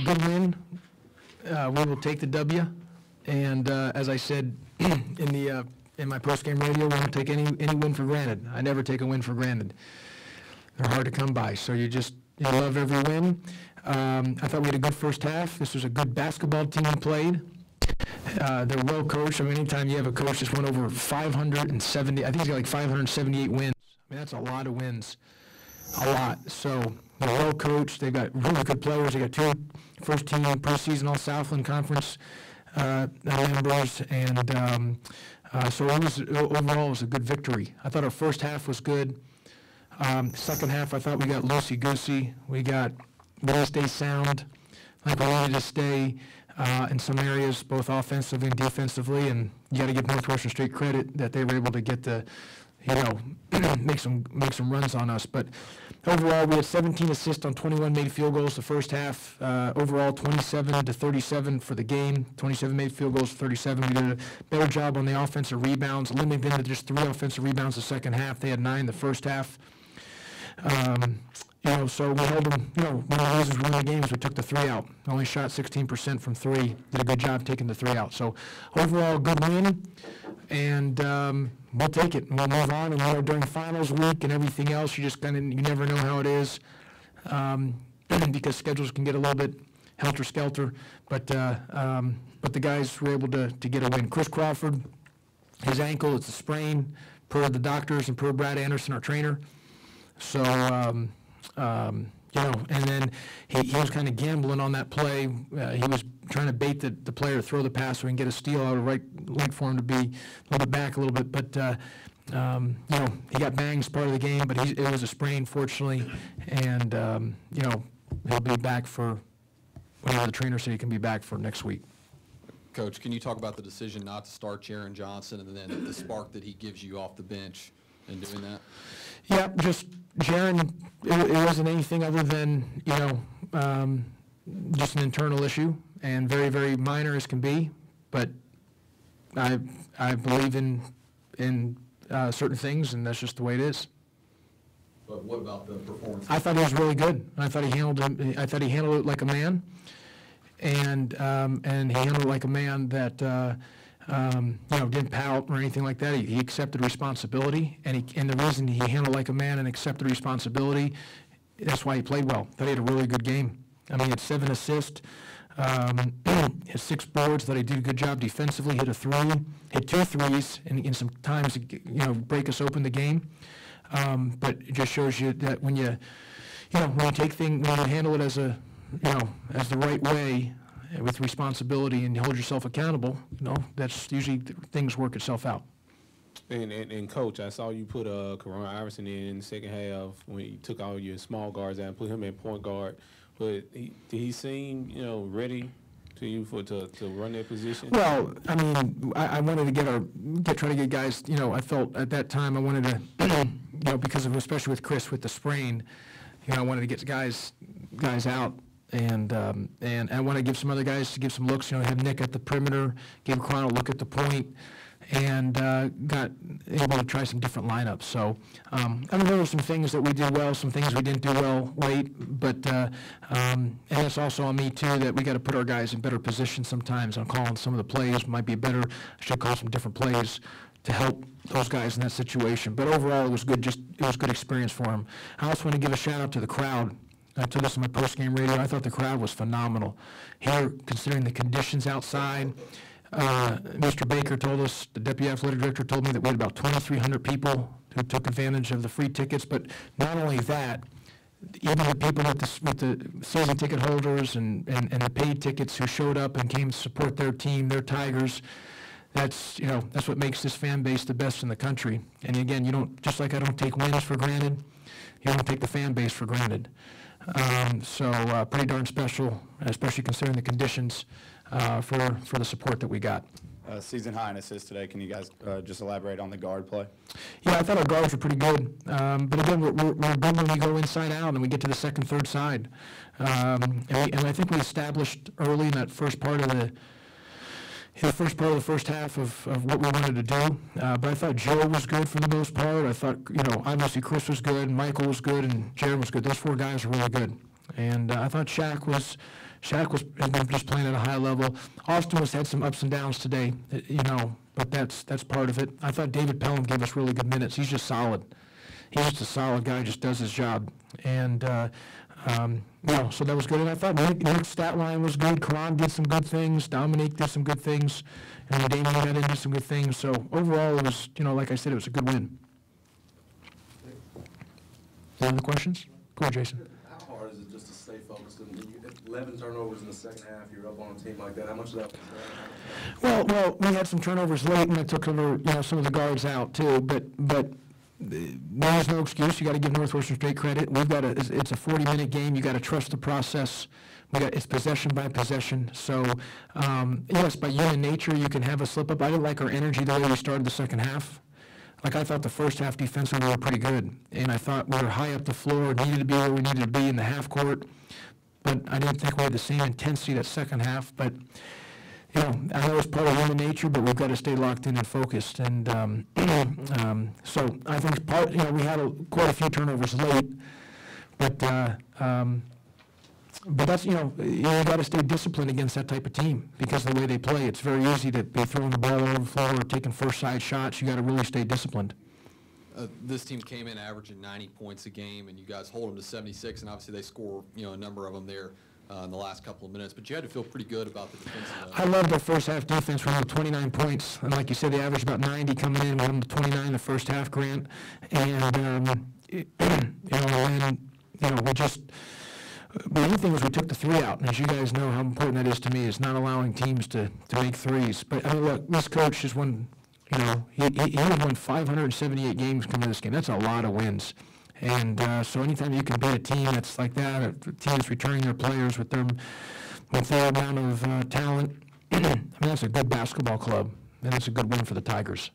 Good win. We will take the W. And as I said in my post-game radio, we don't take any win for granted. I never take a win for granted. They're hard to come by, so you love every win. I thought we had a good first half. This was a good basketball team we played. They're well coached. I mean, anytime you have a coach that's won over 570, I think he's got like 578 wins. I mean, that's a lot of wins. A lot. So they're well coached. They've got really good players. They got 2 first-team preseason All-Southland Conference members, and so overall it was a good victory. I thought our first half was good. Second half, I thought we got loosey-goosey. We didn't stay sound like we wanted to stay in some areas, both offensively and defensively, and you got to give Northwestern State credit that they were able to get make some runs on us. But overall, we had 17 assists on 21 made field goals the first half. Overall, 27 to 37 for the game. 27 made field goals, 37. We did a better job on the offensive rebounds, limiting them to just 3 offensive rebounds the second half. They had 9 the first half. So we held them, one of the reasons we won the game is we took the 3 out. Only shot 16% from 3. Did a good job taking the 3 out. So overall, good win, and we'll take it. We'll move on, and during finals week and everything else, you never know how it is, because schedules can get a little bit helter-skelter, but the guys were able to get a win. Chris Crawford, his ankle, it's a sprain, per the doctors and per Brad Anderson, our trainer. So, and then he was kind of gambling on that play. He was trying to bait the player to throw the pass so he can get a steal. I would like for him to be a little bit back a little bit, but he got banged as part of the game, but it was a sprain, fortunately, and he'll be back for whenever the trainer said he can be back for next week. Coach, can you talk about the decision not to start Jaron Johnson and then the spark that he gives you off the bench in doing that? Yeah, just Jaron, it wasn't anything other than, just an internal issue, and very, very minor as can be, but I believe in certain things, and that's just the way it is. But what about the performance? I thought he was really good. I thought he handled it like a man, and he handled it like a man that didn't pout or anything like that. He accepted responsibility, and the reason he handled like a man and accepted responsibility, that's why he played well. I thought he had a really good game. I mean, he had 7 assists, his 6 boards. Thought he did a good job defensively. Hit a 3, hit 2 threes, and some times break us open the game. But it just shows you that when you take things, when you handle it as the right way, with responsibility, and you hold yourself accountable, that's usually things work itself out. And Coach, I saw you put Corona Iverson in the second half when you took all your small guards out and put him at point guard. But did he seem ready to you to run that position? Well, I mean, I wanted to try to get guys. I felt at that time I wanted to, because of, especially with Chris with the sprain, I wanted to get guys out. And I want to give some other guys to give some looks. Have Nick at the perimeter, give Quano a look at the point, and got able to try some different lineups. So there were some things that we did well, some things we didn't do well late, but and it's also on me too that we got to put our guys in better position sometimes on calling some of the plays. Might be better. I should call some different plays to help those guys in that situation. But overall, it was good. It was a good experience for them. I also want to give a shout out to the crowd. I told this in my post-game radio. I thought the crowd was phenomenal. Here, considering the conditions outside, Mr. Baker told us, the deputy athletic director told me that we had about 2,300 people who took advantage of the free tickets. But not only that, even the people with the season ticket holders and the paid tickets who showed up and came to support their team, their Tigers. That's what makes this fan base the best in the country. And again, just like I don't take wins for granted, you don't take the fan base for granted. So pretty darn special, especially considering the conditions for the support that we got. Season high in assists today. Can you guys just elaborate on the guard play? Yeah, I thought our guards were pretty good. But again, we're good when we go inside out and we get to the second, third side. And I think we established early in that first part of the first half of what we wanted to do. But I thought Joe was good for the most part. I thought, obviously Chris was good, Michael was good, and Jared was good. Those 4 guys are really good. And I thought Shaq has been just playing at a high level. Austin has had some ups and downs today, but that's part of it. I thought David Pelham gave us really good minutes. He's just solid. He's just a solid guy, just does his job. And, so that was good. And I thought Nick's stat line was good. Karan did some good things. Dominique did some good things. And Damian Madden did some good things. So overall, it was, like I said, it was a good win. Any other questions? Go ahead, Jason. How hard is it just to stay focused? And 11 turnovers in the second half, you're up on a team like that. How much of that was that? Well, we had some turnovers late, and I took some of the guards out too. But there's no excuse. You got to give Northwestern State credit. It's a 40-minute game. You got to trust the process. It's possession by possession. So yes, by human nature, you can have a slip up. I didn't like our energy the way we started the second half. Like, I thought the first half defensively we were pretty good, and I thought we were high up the floor, needed to be where we needed to be in the half court, but I didn't think we had the same intensity that second half. But I know it's part of human nature, but we've got to stay locked in and focused. And so I think we had quite a few turnovers late, but that's, you got to stay disciplined against that type of team because of the way they play. It's very easy to be throwing the ball over the floor or taking first side shots. You got to really stay disciplined. This team came in averaging 90 points a game, and you guys hold them to 76, and obviously they score, a number of them there in the last couple of minutes. But you had to feel pretty good about the defense. I loved our first half defense. We had 29 points, and like you said, they averaged about 90 coming in. We had them to 29 the first half, Grant, and we just. The main thing was we took the three out, and as you guys know how important that is to me, is not allowing teams to make threes. But I mean, look, this coach has won, he has won 578 games coming to this game. That's a lot of wins. And so anytime you can beat a team that's like that, a team that's returning their players with their amount of talent, I mean, that's a good basketball club, and it's a good win for the Tigers.